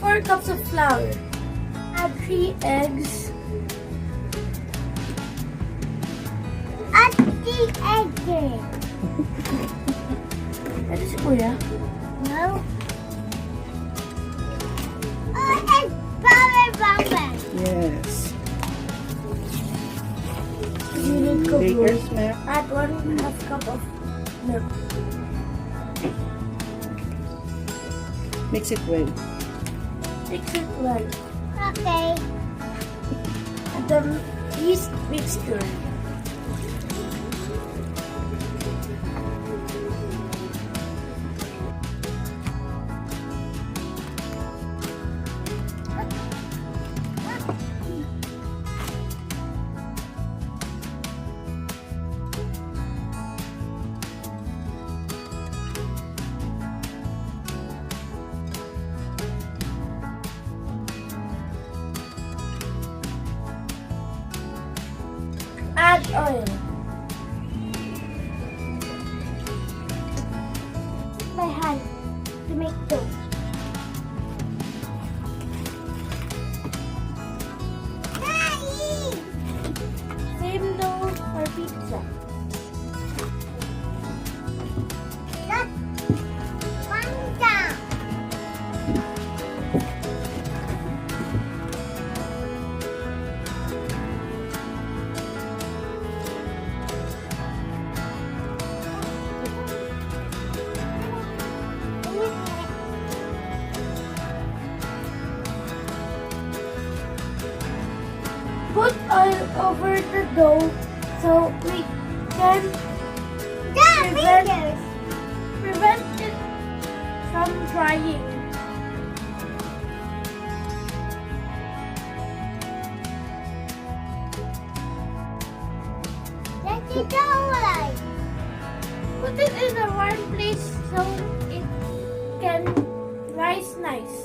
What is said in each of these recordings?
4 cups of flour. Add 3 eggs. Add 3 eggs. Ito si Kuya. No. And butter. Yes. You need to Baker's milk. add 1/2 cup of milk. Mix it well. Mix it well. Okay. And the yeast mixture. Add oil. My hand to make dough. Daddy! Same dough for pizza. That's panda. Put oil over the dough so we can Fingers. prevent it from drying. That's the dough like. Put it in a warm place so it can rise nice.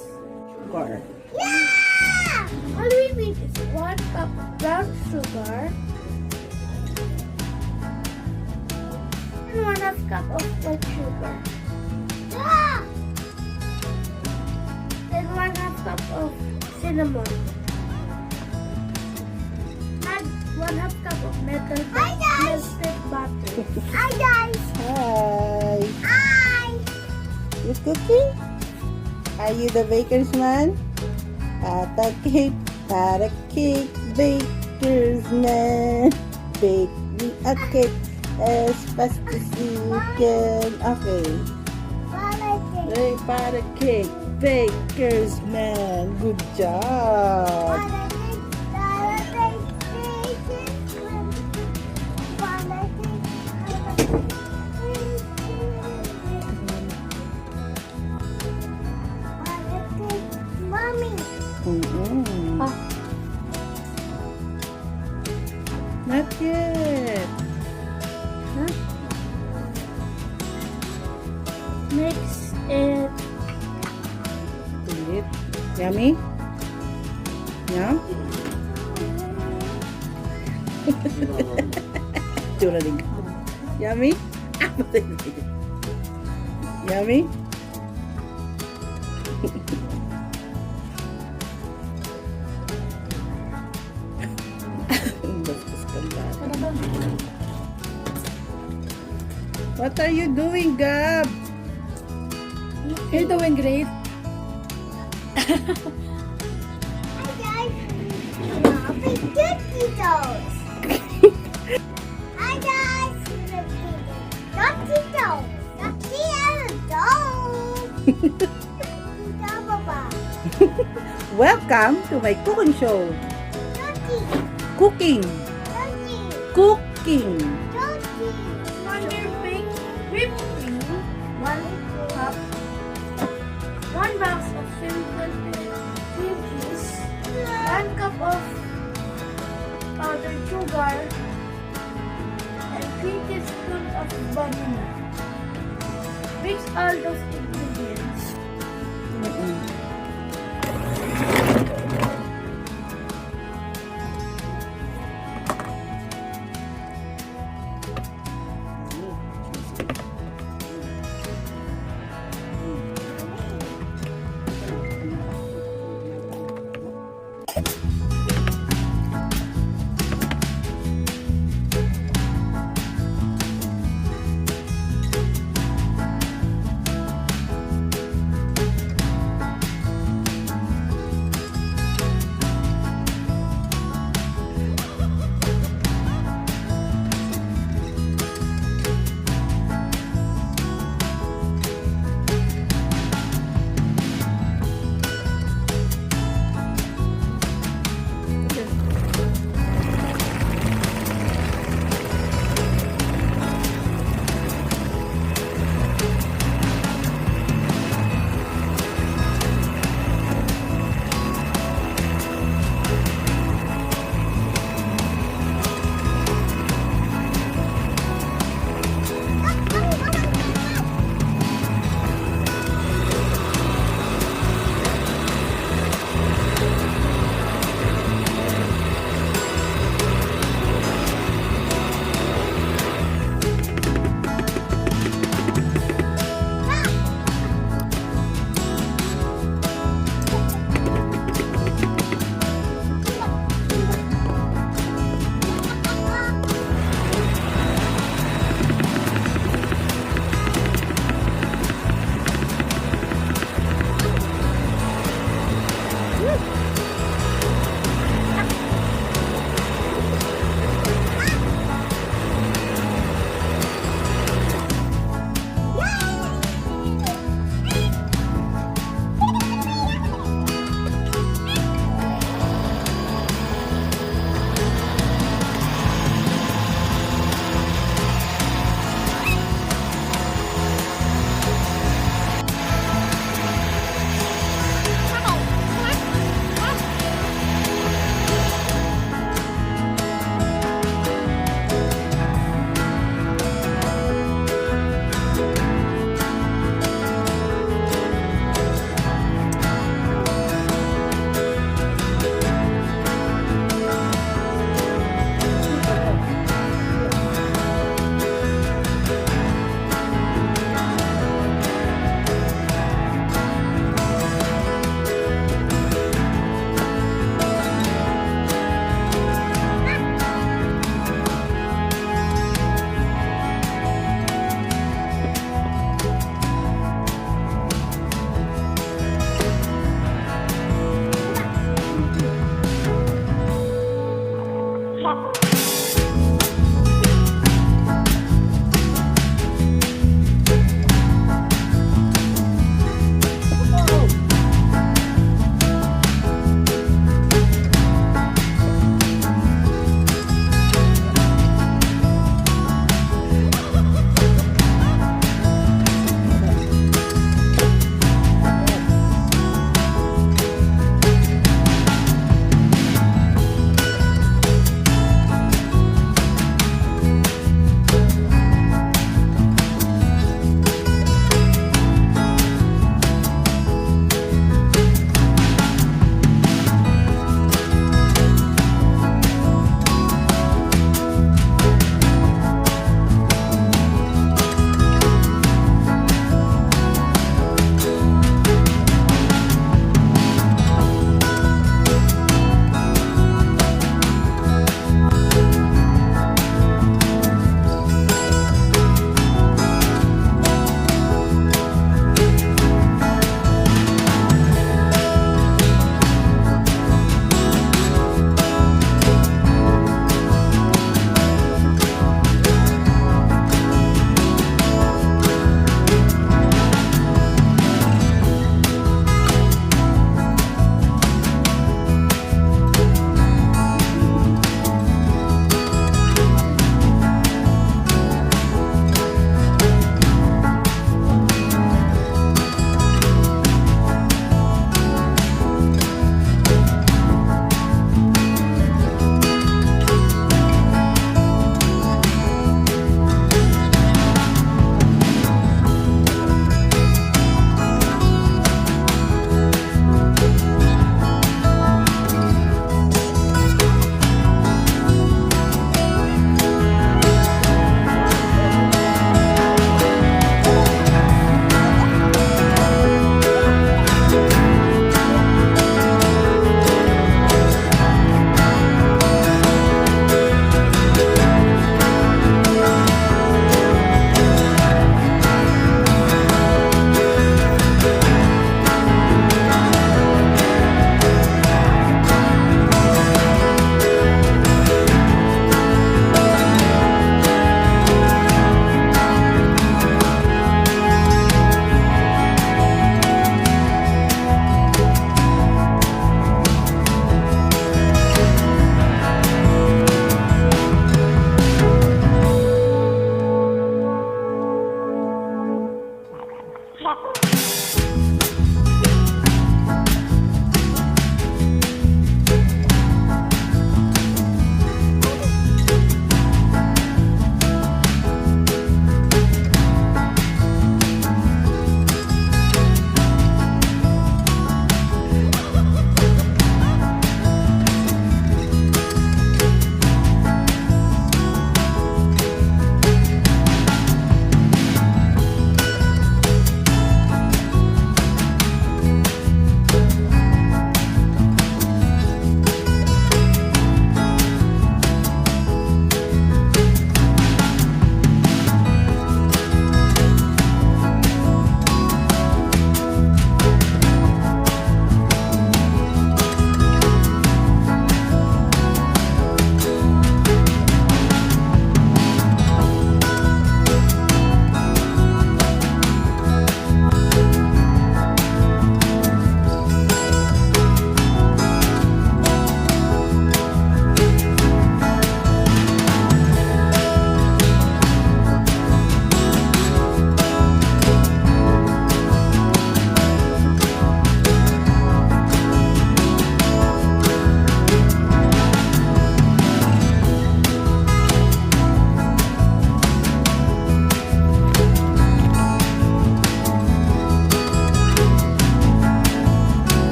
Sugar. Yeah! All we need is 1 cup of brown sugar and 1/2 cup of white sugar. Yeah! Then 1/2 cup of cinnamon. Add 1/2 cup of melted Hi, guys. butter. Hi guys. Hi. Hi. You cooking? Are you the baker's man? Para cake, baker's man. Bake me a cake as fast as you can. Okay. Hey, para cake, baker's man. Good job. Mommy. Mm-mm. Ah. Not yet. Huh? Mix it. Ulit. Yummy? Yum? Tsura din ka. Yummy? Yummy? Bastos ka ba? What are you doing, Gab? You're doing great. Hi guys. Mommy cookie dolls. Hi guys. Dirty dolls. Dirty dolls. Baba. Welcome to my cooking show. Dirty. Cooking. Dirty. Cooking. Dirty. On your whipped cream, 1 cup, 1 box of simple cream cheese, 1 cup of powdered sugar, and 3 teaspoons of vanilla. Mix all those ingredients.